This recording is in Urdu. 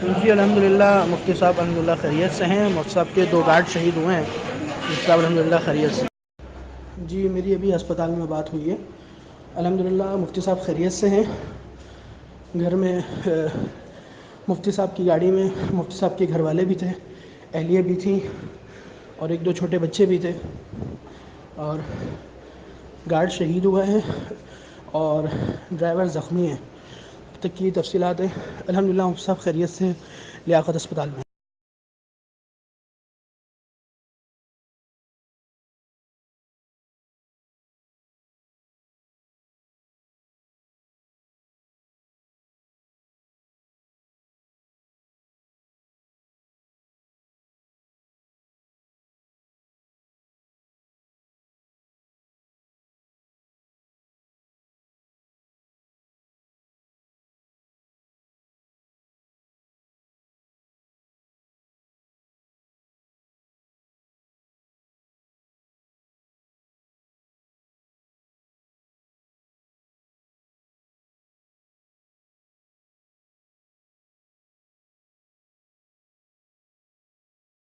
جی الحمدللہ مفتی صاحب الحمدللہ خیریت سے ہیں. مفتی صاحب کے 2 گارڈ شہید ہوئے ہیں. مفتی صاحب الحمدللہ خیریت سے. جی میری ابھی اسپتال میں بات ہوئی ہے. الحمدللہ مفتی صاحب خیریت سے ہیں. گھر میں مفتی صاحب کی گاڑی میں مفتی صاحب کے گھر والے بھی تھے، اہلیہ بھی تھیں اور 1-2 چھوٹے بچے بھی تھے. اور گارڈ شہید ہوا ہے اور ڈرائیور زخمی ہیں. اب تک کی تفصیلات ہیں. الحمدللہ مفتی صاحب خیریت سے لیاقت اسپتال میں.